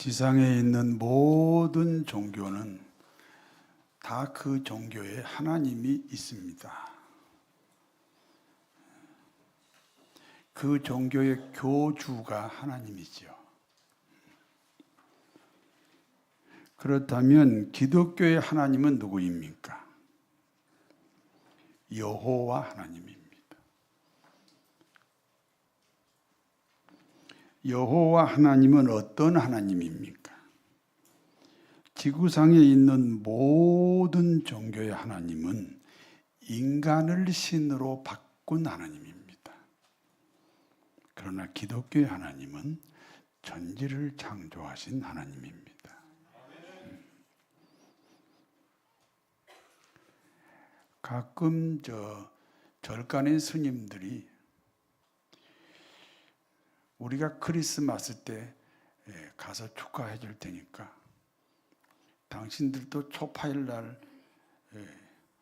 지상에 있는 모든 종교는 다 그 종교에 하나님이 있습니다. 그 종교의 교주가 하나님이죠. 그렇다면 기독교의 하나님은 누구입니까? 여호와 하나님입니다. 여호와 하나님은 어떤 하나님입니까? 지구상에 있는 모든 종교의 하나님은 인간을 신으로 바꾼 하나님입니다. 그러나 기독교의 하나님은 천지를 창조하신 하나님입니다. 가끔 절간의 스님들이 우리가 크리스마스 때 가서 축하해 줄 테니까 당신들도 초파일 날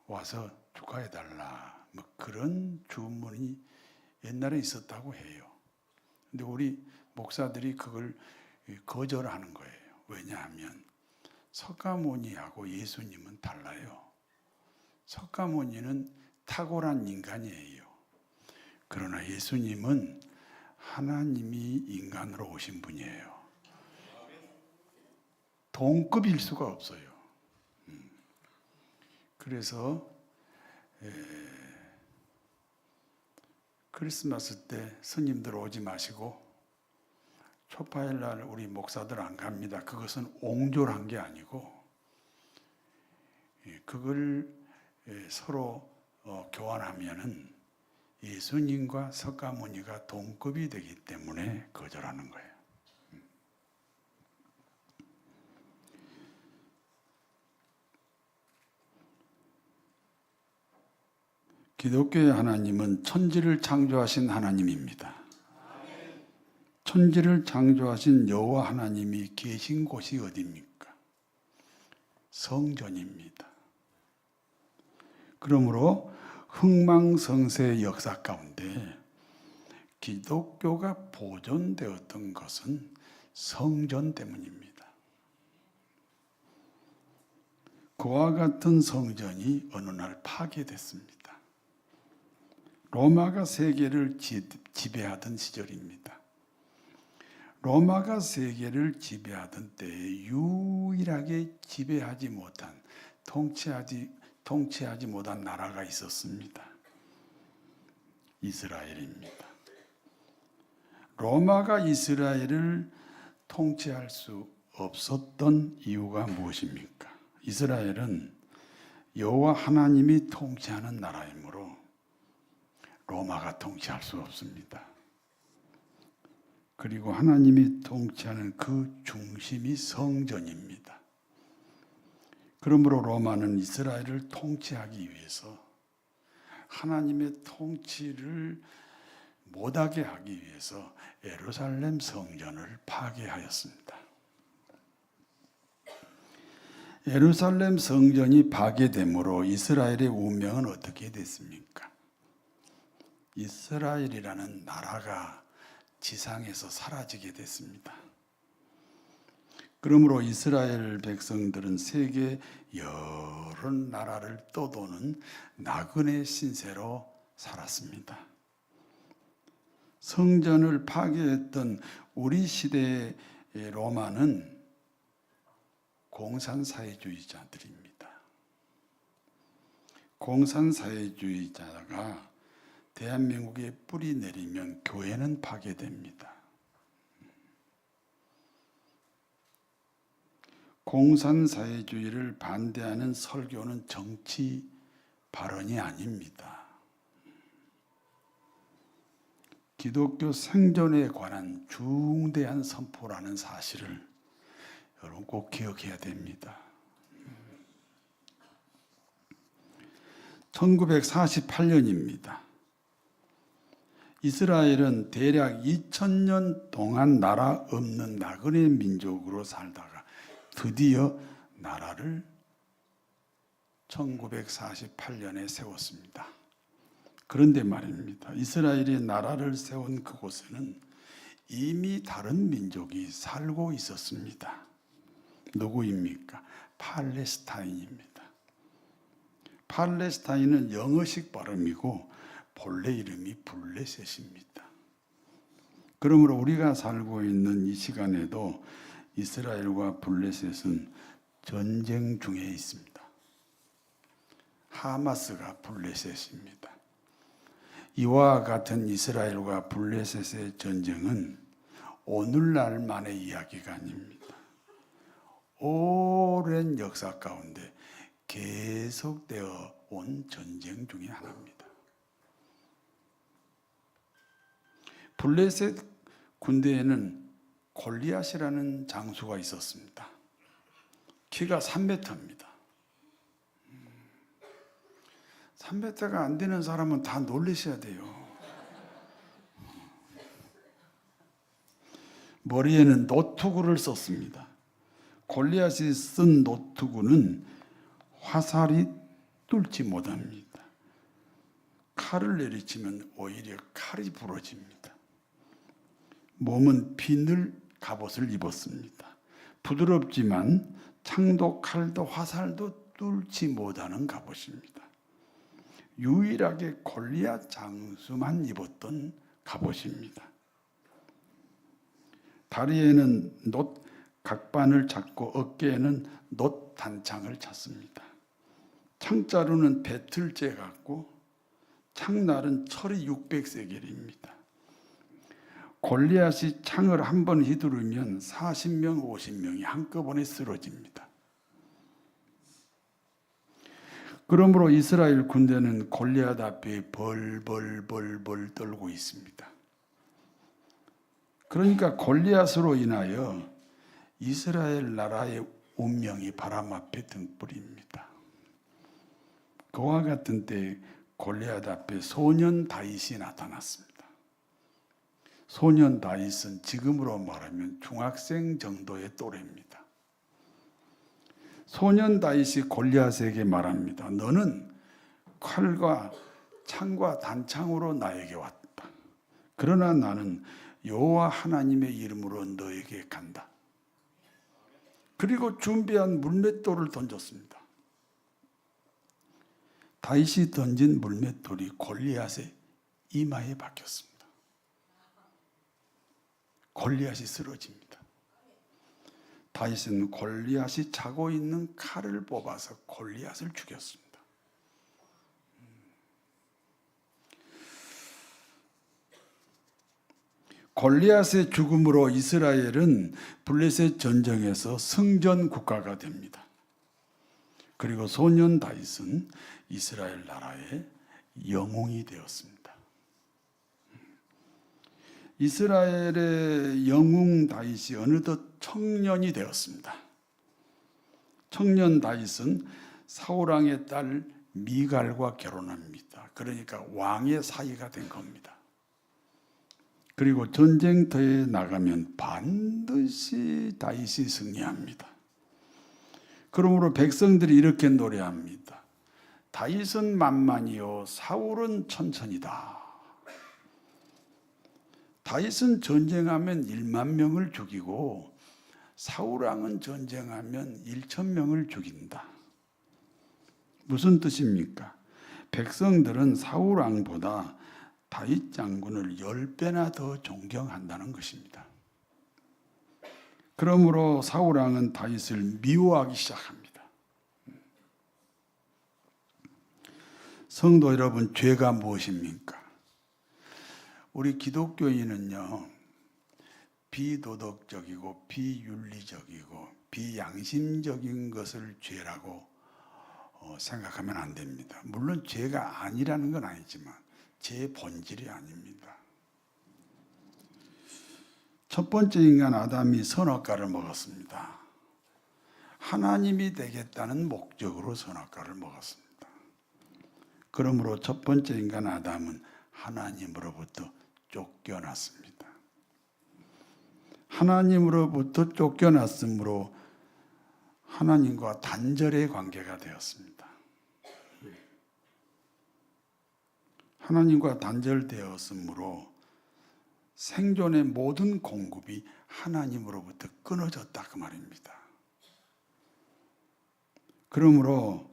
와서 축하해 달라. 뭐 그런 주문이 옛날에 있었다고 해요. 근데 우리 목사들이 그걸 거절하는 거예요. 왜냐하면 석가모니하고 예수님은 달라요. 석가모니는 탁월한 인간이에요. 그러나 예수님은 하나님이 인간으로 오신 분이에요. 동급일 수가 없어요. 그래서 크리스마스 때 스님들 오지 마시고 초파일 날 우리 목사들 안 갑니다. 그것은 옹졸한 게 아니고 그걸 서로 교환하면은 예수님과 석가모니가 동급이 되기 때문에 거절하는 거예요. 기독교의 하나님은 천지를 창조하신 하나님입니다. 천지를 창조하신 여호와 하나님이 계신 곳이 어디입니까? 성전입니다. 그러므로 흥망성쇠의 역사 가운데 기독교가 보존되었던 것은 성전 때문입니다. 그와 같은 성전이 어느 날 파괴됐습니다. 로마가 세계를 지배하던 시절입니다. 로마가 세계를 지배하던 때에 유일하게 지배하지 못한, 통치하지 못한 나라가 있었습니다. 이스라엘입니다. 로마가 이스라엘을 통치할 수 없었던 이유가 무엇입니까? 이스라엘은 여호와 하나님이 통치하는 나라이므로 로마가 통치할 수 없습니다. 그리고 하나님이 통치하는 그 중심이 성전입니다. 그러므로 로마는 이스라엘을 통치하기 위해서 하나님의 통치를 못하게 하기 위해서 예루살렘 성전을 파괴하였습니다. 예루살렘 성전이 파괴됨으로 이스라엘의 운명은 어떻게 됐습니까? 이스라엘이라는 나라가 지상에서 사라지게 됐습니다. 그러므로 이스라엘 백성들은 세계 여러 나라를 떠도는 나그네 신세로 살았습니다. 성전을 파괴했던 우리 시대의 로마는 공산사회주의자들입니다. 공산사회주의자가 대한민국에 뿌리 내리면 교회는 파괴됩니다. 공산사회주의를 반대하는 설교는 정치 발언이 아닙니다. 기독교 생존에 관한 중대한 선포라는 사실을 여러분 꼭 기억해야 됩니다. 1948년입니다. 이스라엘은 대략 2000년 동안 나라 없는 나그네 민족으로 살다가 드디어 나라를 1948년에 세웠습니다. 그런데 말입니다. 이스라엘이 나라를 세운 그곳에는 이미 다른 민족이 살고 있었습니다. 누구입니까? 팔레스타인입니다. 팔레스타인은 영어식 발음이고 본래 이름이 블레셋입니다. 그러므로 우리가 살고 있는 이 시간에도 이스라엘과 블레셋은 전쟁 중에 있습니다. 하마스가 블레셋입니다. 이와 같은 이스라엘과 블레셋의 전쟁은 오늘날만의 이야기가 아닙니다. 오랜 역사 가운데 계속되어 온 전쟁 중에 하나입니다. 블레셋 군대에는 골리앗이라는 장수가 있었습니다. 키가 3m입니다. 3m가 안 되는 사람은 다 놀라셔야 돼요. 머리에는 노트구를 썼습니다. 골리앗이 쓴 노트구는 화살이 뚫지 못합니다. 칼을 내리치면 오히려 칼이 부러집니다. 몸은 비늘 갑옷을 입었습니다. 부드럽지만 창도 칼도 화살도 뚫지 못하는 갑옷입니다. 유일하게 골리앗 장수만 입었던 갑옷입니다. 다리에는 놋 각반을 찾고 어깨에는 놋 단창을 찾습니다. 창자루는 배틀째 같고 창날은 철이 600세겔입니다. 골리앗이 창을 한 번 휘두르면 40명, 50명이 한꺼번에 쓰러집니다. 그러므로 이스라엘 군대는 골리앗 앞에 벌벌벌벌 떨고 있습니다. 그러니까 골리앗으로 인하여 이스라엘 나라의 운명이 바람 앞에 등불입니다. 그와 같은 때 골리앗 앞에 소년 다윗이 나타났습니다. 소년 다윗은 지금으로 말하면 중학생 정도의 또래입니다. 소년 다윗이 골리앗에게 말합니다. 너는 칼과 창과 단창으로 나에게 왔다. 그러나 나는 여호와 하나님의 이름으로 너에게 간다. 그리고 준비한 물맷돌을 던졌습니다. 다윗이 던진 물맷돌이 골리앗의 이마에 박혔습니다. 골리앗이 쓰러집니다. 다윗은 골리앗이 차고 있는 칼을 뽑아서 골리앗을 죽였습니다. 골리앗의 죽음으로 이스라엘은 블레셋 전쟁에서 승전 국가가 됩니다. 그리고 소년 다윗은 이스라엘 나라의 영웅이 되었습니다. 이스라엘의 영웅 다윗이 어느덧 청년이 되었습니다. 청년 다윗은 사울왕의 딸 미갈과 결혼합니다. 그러니까 왕의 사이가 된 겁니다. 그리고 전쟁터에 나가면 반드시 다윗이 승리합니다. 그러므로 백성들이 이렇게 노래합니다. 다윗은 만만이요 사울은 천천이다. 다윗은 전쟁하면 1만 명을 죽이고 사울왕은 전쟁하면 1,000명을 죽인다. 무슨 뜻입니까? 백성들은 사울왕보다 다윗 장군을 10배나 더 존경한다는 것입니다. 그러므로 사울왕은 다윗을 미워하기 시작합니다. 성도 여러분, 죄가 무엇입니까? 우리 기독교인은요, 비도덕적이고 비윤리적이고 비양심적인 것을 죄라고 생각하면 안 됩니다. 물론 죄가 아니라는 건 아니지만 죄의 본질이 아닙니다. 첫 번째 인간 아담이 선악과를 먹었습니다. 하나님이 되겠다는 목적으로 선악과를 먹었습니다. 그러므로 첫 번째 인간 아담은 하나님으로부터 쫓겨났습니다. 하나님으로부터 쫓겨났으므로 하나님과 단절의 관계가 되었습니다. 하나님과 단절되었으므로 생존의 모든 공급이 하나님으로부터 끊어졌다 그 말입니다. 그러므로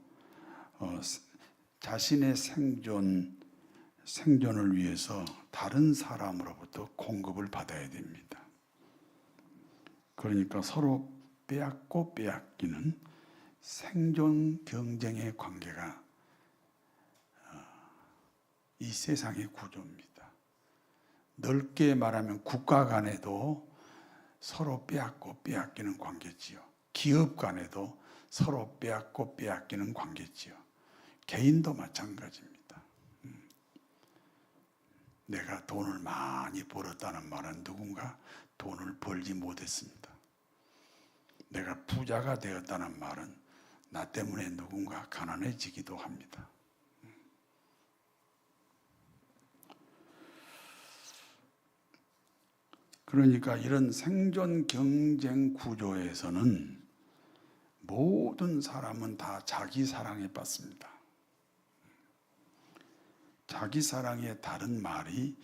자신의 생존을 위해서 다른 사람으로부터 공급을 받아야 됩니다. 그러니까 서로 빼앗고 빼앗기는 생존 경쟁의 관계가 이 세상의 구조입니다. 넓게 말하면 국가 간에도 서로 빼앗고 빼앗기는 관계지요. 기업 간에도 서로 빼앗고 빼앗기는 관계지요. 개인도 마찬가지입니다. 내가 돈을 많이 벌었다는 말은 누군가 돈을 벌지 못했습니다. 내가 부자가 되었다는 말은 나 때문에 누군가 가난해지기도 합니다. 그러니까 이런 생존 경쟁 구조에서는 모든 사람은 다 자기 사랑에 빠집니다. 자기 사랑의 다른 말이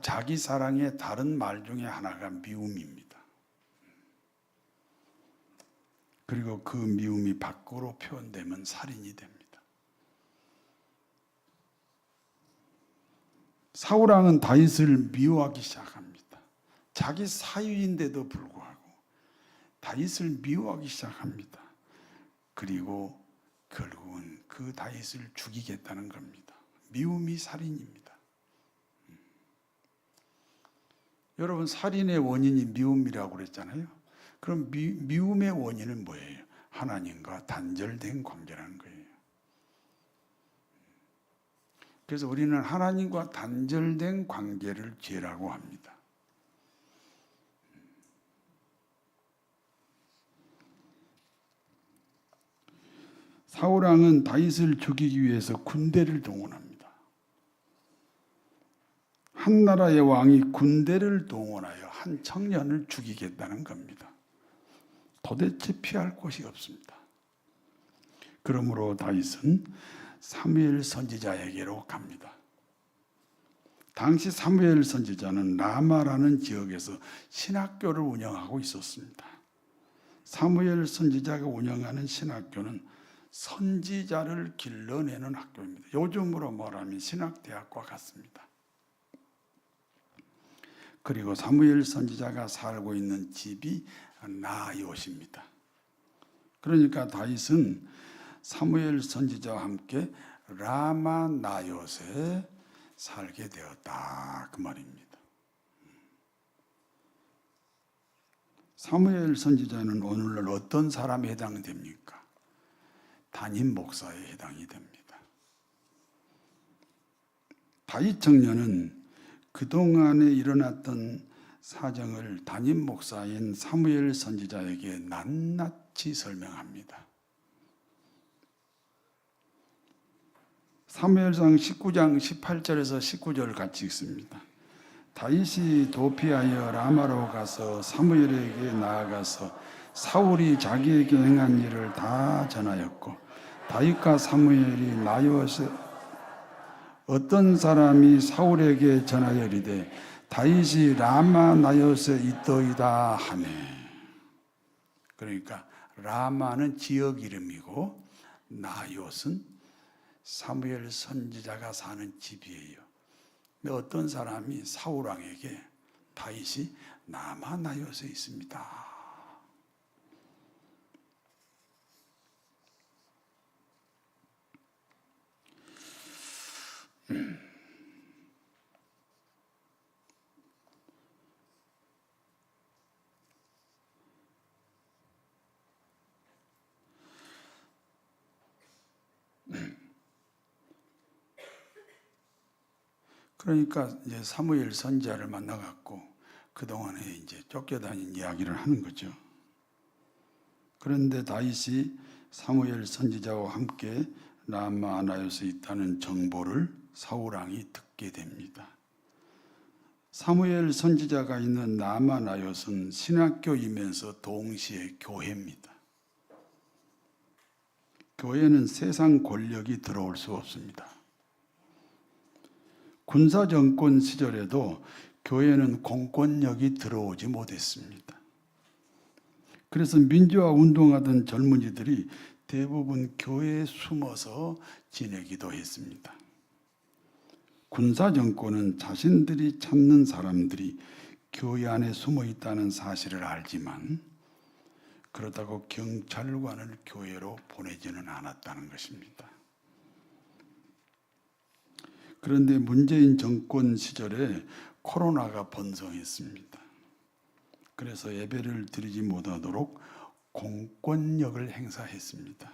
자기 사랑의 다른 말 중에 하나가 미움입니다. 그리고 그 미움이 밖으로 표현되면 살인이 됩니다. 사울 왕은 다윗을 미워하기 시작합니다. 자기 사위인데도 불구하고 다윗을 미워하기 시작합니다. 그리고 결국은 그 다윗을 죽이겠다는 겁니다. 미움이 살인입니다. 여러분, 살인의 원인이 미움이라고 그랬잖아요. 그럼 미움의 원인은 뭐예요? 하나님과 단절된 관계라는 거예요. 그래서 우리는 하나님과 단절된 관계를 죄라고 합니다. 사울 왕은 다윗을 죽이기 위해서 군대를 동원합니다. 한 나라의 왕이 군대를 동원하여 한 청년을 죽이겠다는 겁니다. 도대체 피할 곳이 없습니다. 그러므로 다윗은 사무엘 선지자에게로 갑니다. 당시 사무엘 선지자는 라마라는 지역에서 신학교를 운영하고 있었습니다. 사무엘 선지자가 운영하는 신학교는 선지자를 길러내는 학교입니다. 요즘으로 말하면 신학대학과 같습니다. 그리고 사무엘 선지자가 살고 있는 집이 나롯입니다. 그러니까 다윗은 사무엘 선지자와 함께 라마 나롯에 살게 되었다 그 말입니다. 사무엘 선지자는 오늘날 어떤 사람에 해당됩니까? 담임 목사에 해당이 됩니다. 다윗 청년은 그동안에 일어났던 사정을 담임 목사인 사무엘 선지자에게 낱낱이 설명합니다. 사무엘상 19장 18절에서 19절을 같이 읽습니다. 다윗이 도피하여 라마로 가서 사무엘에게 나아가서 사울이 자기에게 행한 일을 다 전하였고, 다윗과 사무엘이 나롯에 어떤 사람이 사울에게 전하여 이르되 다윗이 라마 나롯에 있더이다 하네. 그러니까 라마는 지역 이름이고 나롯은 사무엘 선지자가 사는 집이에요. 근데 어떤 사람이 사울 왕에게 다윗이 라마 나롯에 있습니다. 그러니까 이제 사무엘 선지자를 만나갖고 그동안에 이제 쫓겨다닌 이야기를 하는 거죠. 그런데 다윗이 사무엘 선지자와 함께 라마 나롯에 있다는 정보를 사울 왕이 듣게 됩니다. 사무엘 선지자가 있는 라마 나롯은 신학교이면서 동시에 교회입니다. 교회는 세상 권력이 들어올 수 없습니다. 군사정권 시절에도 교회는 공권력이 들어오지 못했습니다. 그래서 민주화 운동하던 젊은이들이 대부분 교회에 숨어서 지내기도 했습니다. 군사 정권은 자신들이 찾는 사람들이 교회 안에 숨어 있다는 사실을 알지만 그렇다고 경찰관을 교회로 보내지는 않았다는 것입니다. 그런데 문재인 정권 시절에 코로나가 번성했습니다. 그래서 예배를 드리지 못하도록 공권력을 행사했습니다.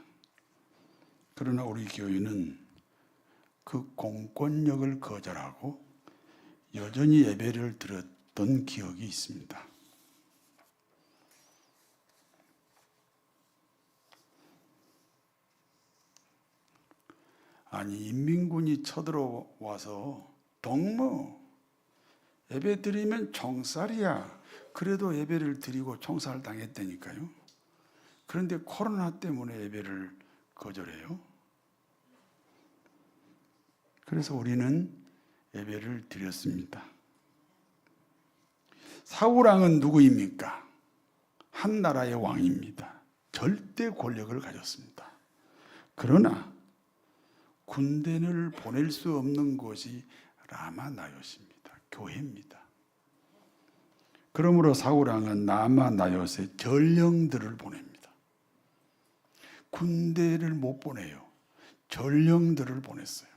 그러나 우리 교회는 그 공권력을 거절하고 여전히 예배를 드렸던 기억이 있습니다. 아니, 인민군이 쳐들어와서 동무 예배 드리면 총살이야. 그래도 예배를 드리고 총살 당했다니까요. 그런데 코로나 때문에 예배를 거절해요. 그래서 우리는 예배를 드렸습니다. 사울왕은 누구입니까? 한 나라의 왕입니다. 절대 권력을 가졌습니다. 그러나 군대를 보낼 수 없는 곳이 라마나요스입니다. 교회입니다. 그러므로 사울왕은 라마나요스에 전령들을 보냅니다. 군대를 못 보내요. 전령들을 보냈어요.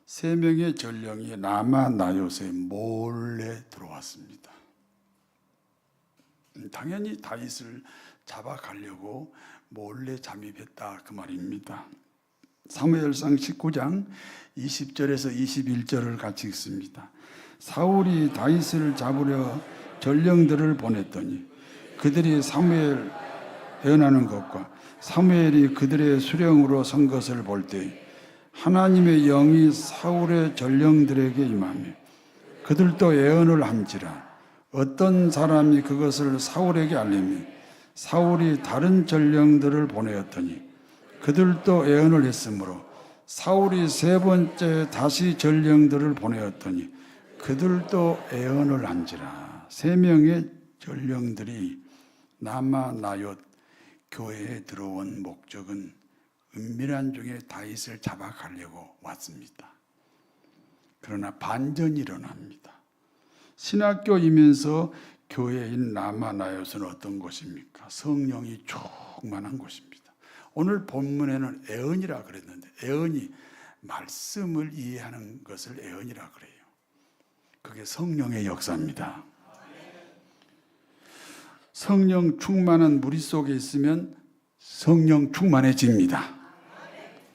3명의 전령이 라마나요스에 몰래 들어왔습니다. 당연히 다윗을 잡아가려고 몰래 잠입했다 그 말입니다. 사무엘상 19장 20절에서 21절을 같이 읽습니다. 사울이 다윗을 잡으려 전령들을 보냈더니 그들이 사무엘 예언하는 것과 사무엘이 그들의 수령으로 선 것을 볼 때 하나님의 영이 사울의 전령들에게 임하며 그들도 예언을 함지라. 어떤 사람이 그것을 사울에게 알리며 사울이 다른 전령들을 보내었더니 그들도 예언을 했으므로 사울이 3번째 다시 전령들을 보내었더니 그들도 예언을 한지라. 3명의 전령들이 라마나옅 교회에 들어온 목적은 은밀한 중에 다윗을 잡아가려고 왔습니다. 그러나 반전이 일어납니다. 신학교이면서 교회인 라마나옅은 어떤 곳입니까? 성령이 충만한 곳입니다. 오늘 본문에는 애언이라 그랬는데 애언이 말씀을 이해하는 것을 애언이라 그래요. 그게 성령의 역사입니다. 성령 충만한 무리 속에 있으면 성령 충만해집니다.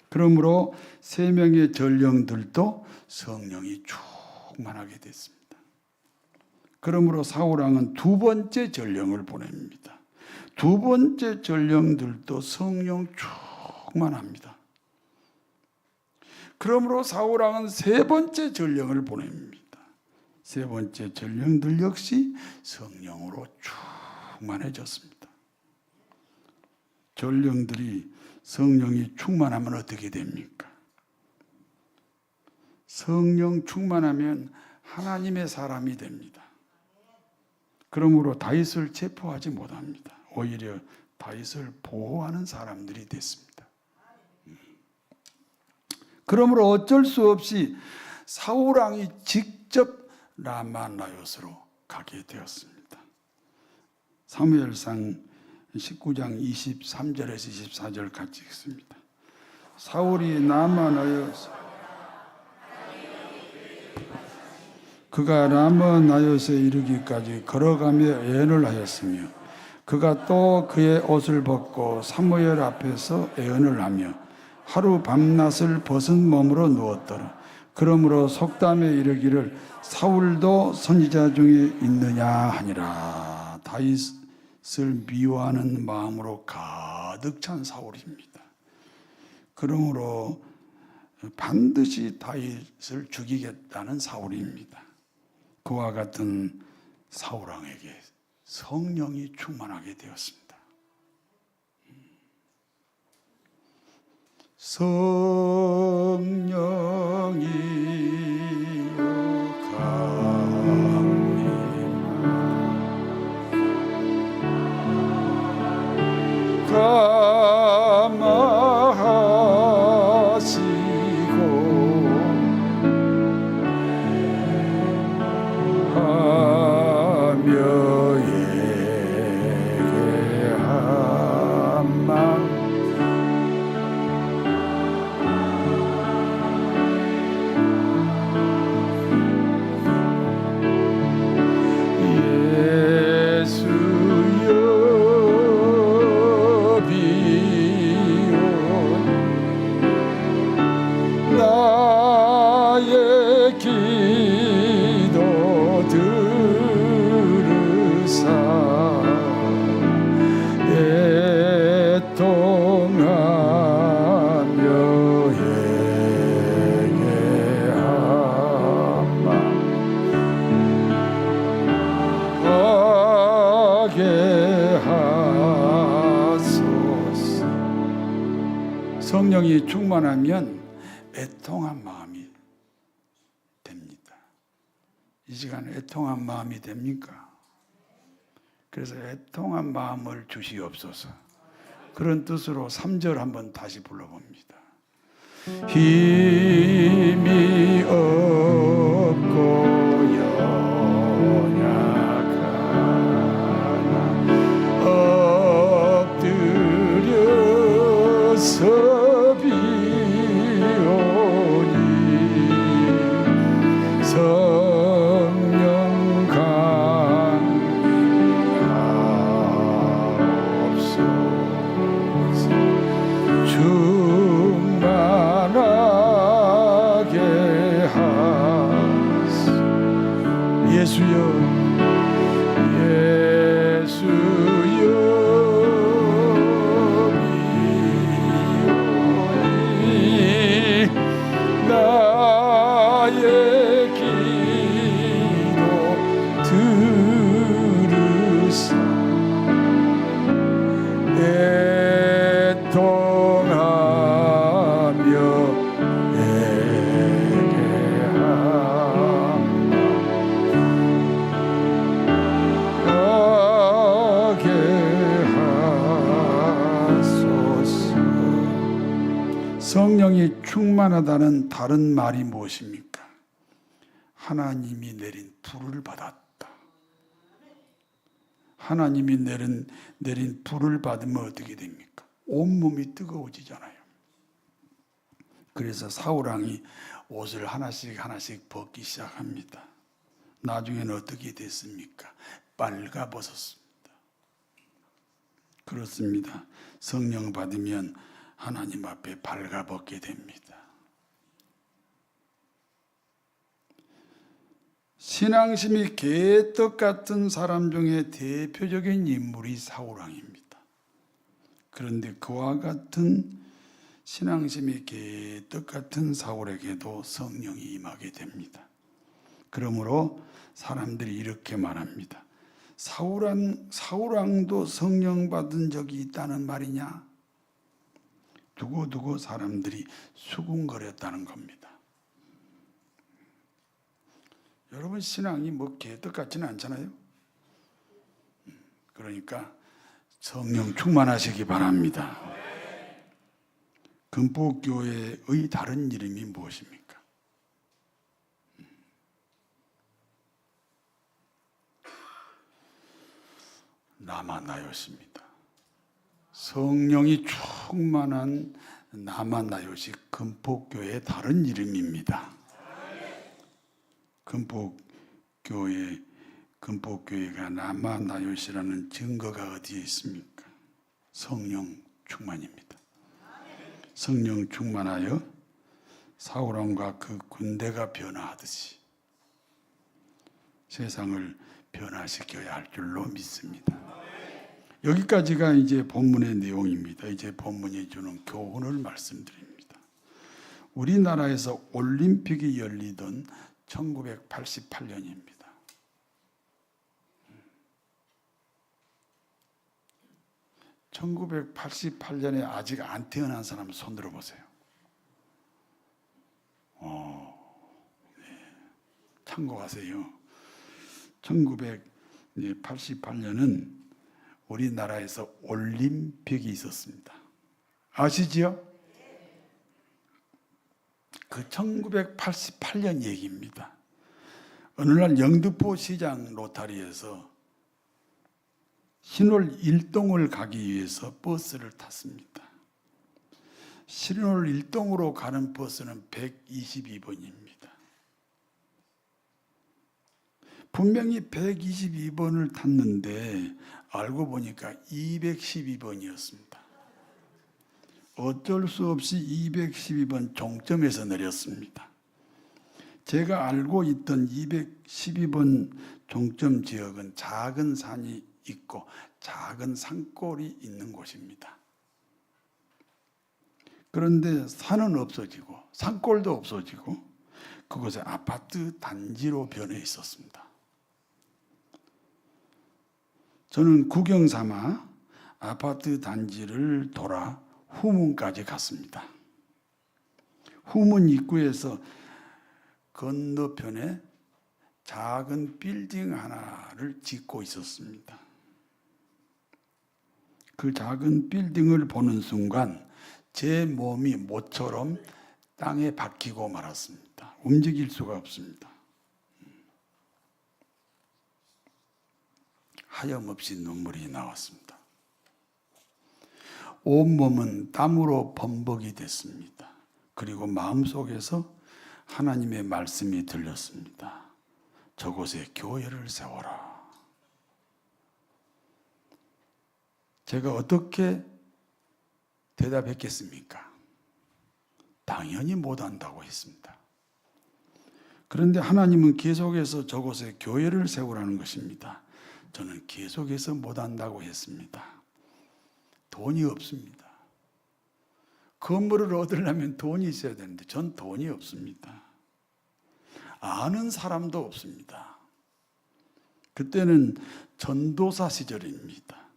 그러므로 3명의 전령들도 성령이 충만하게 됐습니다. 그러므로 사울왕은 2번째 전령을 보냅니다. 2번째 전령들도 성령 충만합니다. 그러므로 사울왕은 3번째 전령을 보냅니다. 3번째 전령들 역시 성령으로 충만해졌습니다. 전령들이 성령이 충만하면 어떻게 됩니까? 성령 충만하면 하나님의 사람이 됩니다. 그러므로 다윗을 체포하지 못합니다. 오히려 다윗을 보호하는 사람들이 됐습니다. 그러므로 어쩔 수 없이 사울왕이 직접 라마나옅으로 가게 되었습니다. 사무엘상 19장 23절에서 24절 같이 읽습니다. 사울이 그가 라마나옅에 이르기까지 걸어가며 예언을 하였으며 그가 또 그의 옷을 벗고 사무엘 앞에서 예언을 하며 하루 밤낮을 벗은 몸으로 누웠더라. 그러므로 속담에 이르기를 사울도 선지자 중에 있느냐 하니라. 다윗을 미워하는 마음으로 가득 찬 사울입니다. 그러므로 반드시 다윗을 죽이겠다는 사울입니다. 그와 같은 사울왕에게 성령이 충만하게 되었습니다. 성령이여 감하시고 하며 예배하마 예수여 비오니 나의 기도 들으사 애통하며 회개하마 하게 하소서. 성령이 충만하면 애통한 마음이 됩니다. 이 시간에 애통한 마음이 됩니까? 그래서 애통한 마음을 주시옵소서. 그런 뜻으로 3절 한번 다시 불러봅니다. 힘이 없고 엎드려서 비오니 성령 강림하옵소서. 충만하게 하소서. 예수여 나의 기도 들으사 애통하며 회개하게 하소서. 성령이 충만하다는 다른 말이 무엇입니까? 하나님이 내린 불을 받았다. 하나님이 내린 불을 받으면 어떻게 됩니까? 온몸이 뜨거워지잖아요. 그래서 사울왕이 옷을 하나씩 벗기 시작합니다. 나중에는 어떻게 됐습니까? 빨가벗었습니다. 그렇습니다. 성령 받으면 하나님 앞에 발가벗게 됩니다. 신앙심이 개떡 같은 사람 중에 대표적인 인물이 사울왕입니다. 그런데 그와 같은 신앙심이 개떡 같은 사울에게도 성령이 임하게 됩니다. 그러므로 사람들이 이렇게 말합니다. 사울왕도 성령 받은 적이 있다는 말이냐? 두고두고 사람들이 수군거렸다는 겁니다. 여러분 신앙이 뭐 개떡 같지는 않잖아요. 그러니까 성령 충만하시기 바랍니다. 금포교회의 다른 이름이 무엇입니까? 나마나요시입니다. 성령이 충만한 나마나요시 금포교회의 다른 이름입니다. 금포교회가 나마나요시라는 증거가 어디에 있습니까? 성령 충만입니다. 성령 충만하여 사울왕과 그 군대가 변화하듯이 세상을 변화시켜야 할 줄로 믿습니다. 여기까지가 이제 본문의 내용입니다. 이제 본문이 주는 교훈을 말씀드립니다. 우리나라에서 올림픽이 열리던 1988년입니다. (1988년에) 아직 안 태어난 사람 손 들어보세요. 참고하세요. 1988년은 우리나라에서 올림픽이 있었습니다. 아시지요? 그 1988년 얘기입니다. 어느 날 영등포 시장 로타리에서 신월 일동을 가기 위해서 버스를 탔습니다. 신월 일동으로 가는 버스는 122번입니다. 분명히 122번을 탔는데 알고 보니까 212번이었습니다. 어쩔 수 없이 212번 종점에서 내렸습니다. 제가 알고 있던 212번 종점 지역은 작은 산이 있고 작은 산골이 있는 곳입니다. 그런데 산은 없어지고 산골도 없어지고 그곳에 아파트 단지로 변해 있었습니다. 저는 구경 삼아 아파트 단지를 돌아 후문까지 갔습니다. 후문 입구에서 건너편에 작은 빌딩 하나를 짓고 있었습니다. 그 작은 빌딩을 보는 순간 제 몸이 모처럼 땅에 박히고 말았습니다. 움직일 수가 없습니다. 하염없이 눈물이 나왔습니다. 온몸은 땀으로 범벅이 됐습니다. 그리고 마음속에서 하나님의 말씀이 들렸습니다. 저곳에 교회를 세워라. 제가 어떻게 대답했겠습니까? 당연히 못한다고 했습니다. 그런데 하나님은 계속해서 저곳에 교회를 세우라는 것입니다. 저는 계속해서 못한다고 했습니다. 돈이 없습니다. 건물을 얻으려면 돈이 있어야 되는데 전 돈이 없습니다. 아는 사람도 없습니다. 그때는 전도사 시절입니다.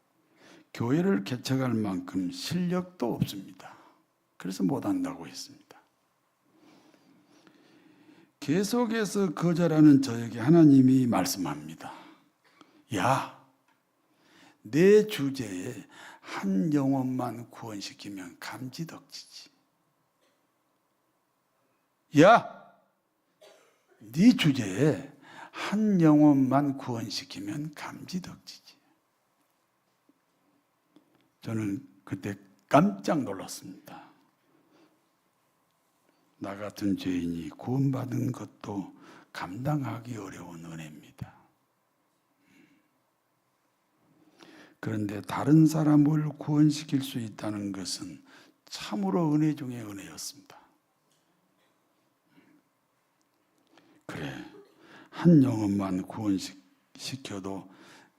교회를 개척할 만큼 실력도 없습니다. 그래서 못한다고 했습니다. 계속해서 거절하는 저에게 하나님이 말씀합니다. 야, 내 주제에 한 영혼만 구원시키면 감지덕지지. 야, 네 주제에 한 영혼만 구원시키면 감지덕지지. 저는 그때 깜짝 놀랐습니다. 나 같은 죄인이 구원받은 것도 감당하기 어려운 은혜입니다. 그런데 다른 사람을 구원시킬 수 있다는 것은 참으로 은혜 중에 은혜였습니다. 그래, 한 영혼만 구원시켜도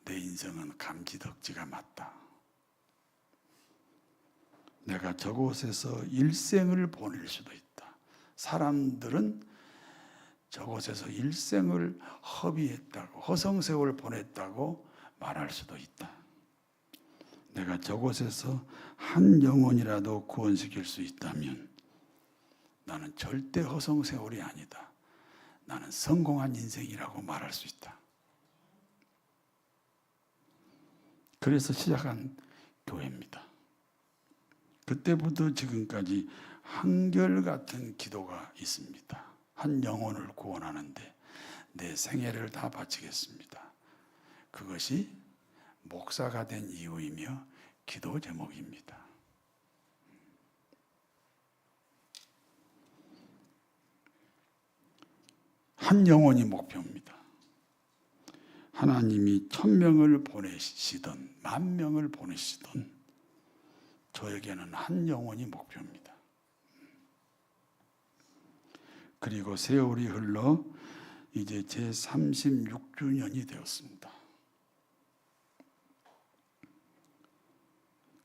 내 인생은 감지덕지가 맞다. 내가 저곳에서 일생을 보낼 수도 있다. 사람들은 저곳에서 일생을 허비했다고, 허송세월 보냈다고 말할 수도 있다. 내가 저곳에서 한 영혼이라도 구원시킬 수 있다면 나는 절대 허송세월이 아니다. 나는 성공한 인생이라고 말할 수 있다. 그래서 시작한 교회입니다. 그때부터 지금까지 한결같은 기도가 있습니다. 한 영혼을 구원하는데 내 생애를 다 바치겠습니다. 그것이 목사가 된 이유이며 기도 제목입니다. 한 영혼이 목표입니다. 하나님이 1000명을 보내시던 10,000명을 보내시던 저에게는 한 영혼이 목표입니다. 그리고 세월이 흘러 이제 제 36주년이 되었습니다.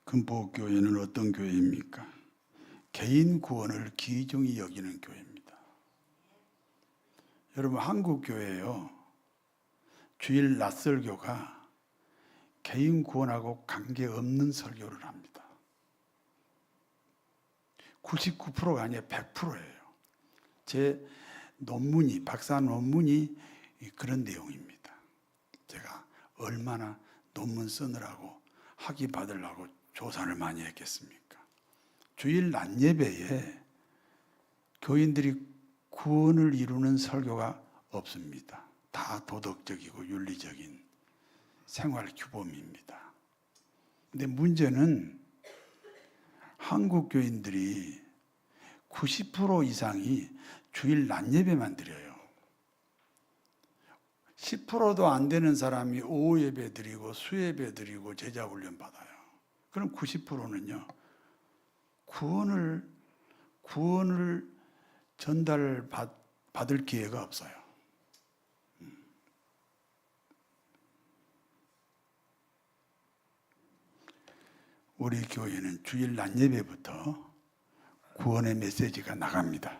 금포교회는 어떤 교회입니까? 개인 구원을 귀중히 여기는 교회입니다. 여러분, 한국 교회예요. 주일 낮설교가 개인 구원하고 관계없는 설교를 합니다. 99%가 아니라 100%예요. 제 논문이, 박사 논문이 그런 내용입니다. 제가 얼마나 논문 쓰느라고 학위 받으려고 조사를 많이 했겠습니까? 주일 낮 예배에 교인들이 구원을 이루는 설교가 없습니다. 다 도덕적이고 윤리적인 생활 규범입니다. 근데 문제는 한국 교인들이 90% 이상이 주일 낮 예배만 드려요. 10%도 안 되는 사람이 오후 예배 드리고 수예배 드리고 제자 훈련 받아요. 그럼 90%는요. 구원을 받을 기회가 없어요. 우리 교회는 주일 낮 예배부터 구원의 메시지가 나갑니다.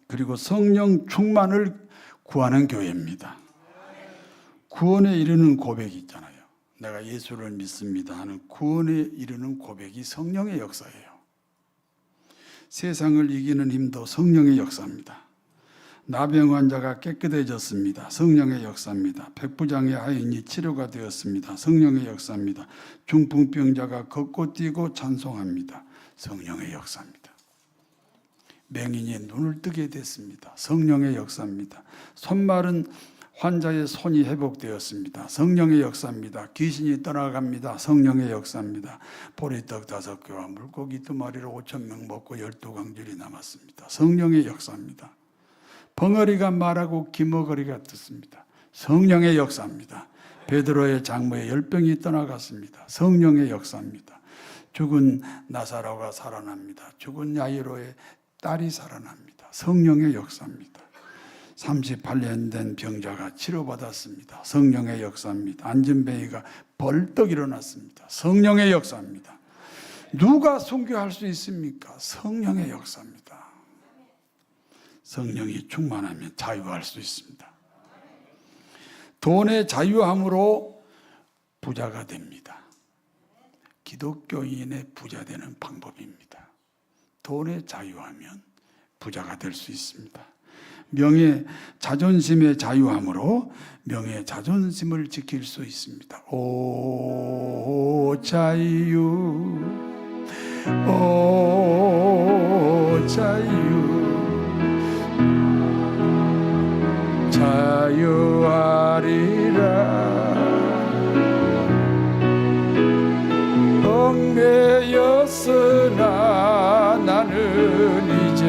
그리고 성령 충만을 구하는 교회입니다. 구원에 이르는 고백이 있잖아요. 내가 예수를 믿습니다 하는 구원에 이르는 고백이 성령의 역사예요. 세상을 이기는 힘도 성령의 역사입니다. 나병 환자가 깨끗해졌습니다. 성령의 역사입니다. 백부장의 하인이 치료가 되었습니다. 성령의 역사입니다. 중풍병자가 걷고 뛰고 찬송합니다. 성령의 역사입니다. 맹인이 눈을 뜨게 됐습니다. 성령의 역사입니다. 손마른 환자의 손이 회복되었습니다. 성령의 역사입니다. 귀신이 떠나갑니다. 성령의 역사입니다. 보리떡 5개와 물고기 2마리로 5,000명 먹고 12광줄이 남았습니다. 성령의 역사입니다. 벙어리가 말하고 기머거리가 듣습니다. 성령의 역사입니다. 베드로의 장모의 열병이 떠나갔습니다. 성령의 역사입니다. 죽은 나사로가 살아납니다. 죽은 야이로의 딸이 살아납니다. 성령의 역사입니다. 38년 된 병자가 치료받았습니다. 성령의 역사입니다. 안전뱅이가 벌떡 일어났습니다. 성령의 역사입니다. 누가 순교할 수 있습니까? 성령의 역사입니다. 성령이 충만하면 자유할 수 있습니다. 돈의 자유함으로 부자가 됩니다. 기독교인의 부자 되는 방법입니다. 돈의 자유하면 부자가 될 수 있습니다. 명예, 자존심의 자유함으로 명예, 자존심을 지킬 수 있습니다. 오 자유, 오 자유, 자유하리라. 얽매였으나 나는 이제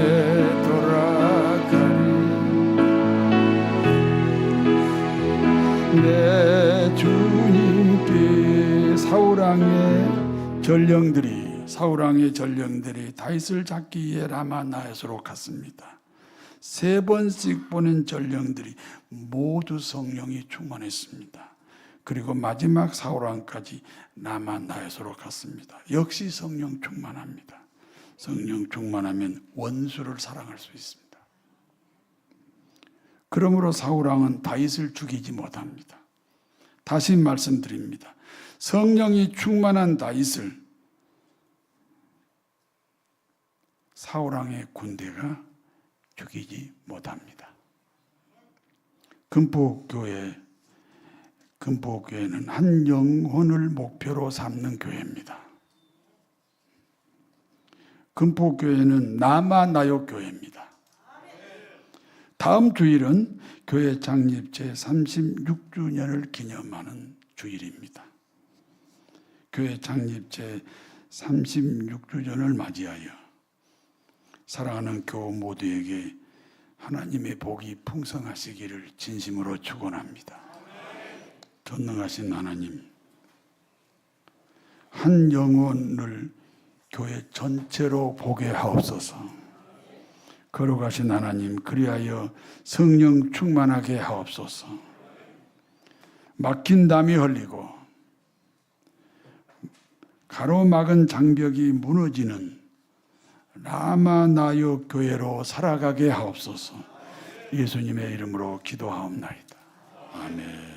돌아가리. 내 주님께 사울왕의 전령들이 다윗을 잡기 위해 라마나에서로 갔습니다. 3번씩 보낸 전령들이 모두 성령이 충만했습니다. 그리고 마지막 사울왕까지 라마나에서로 갔습니다. 역시 성령 충만합니다. 성령 충만하면 원수를 사랑할 수 있습니다. 그러므로 사울왕은 다윗을 죽이지 못합니다. 다시 말씀드립니다. 성령이 충만한 다윗을 사울왕의 군대가 죽이지 못합니다. 금포교회는 한 영혼을 목표로 삼는 교회입니다. 금포교회는 남아나요 교회입니다. 다음 주일은 교회 창립 제36주년을 기념하는 주일입니다. 교회 창립 제36주년을 맞이하여 사랑하는 교우 모두에게 하나님의 복이 풍성하시기를 진심으로 축원합니다. 전능하신 하나님, 한 영혼을 교회 전체로 보게 하옵소서. 거룩하신 하나님, 그리하여 성령 충만하게 하옵소서. 막힌 담이 흘리고 가로막은 장벽이 무너지는 라마나요 교회로 살아가게 하옵소서. 예수님의 이름으로 기도하옵나이다. 아멘.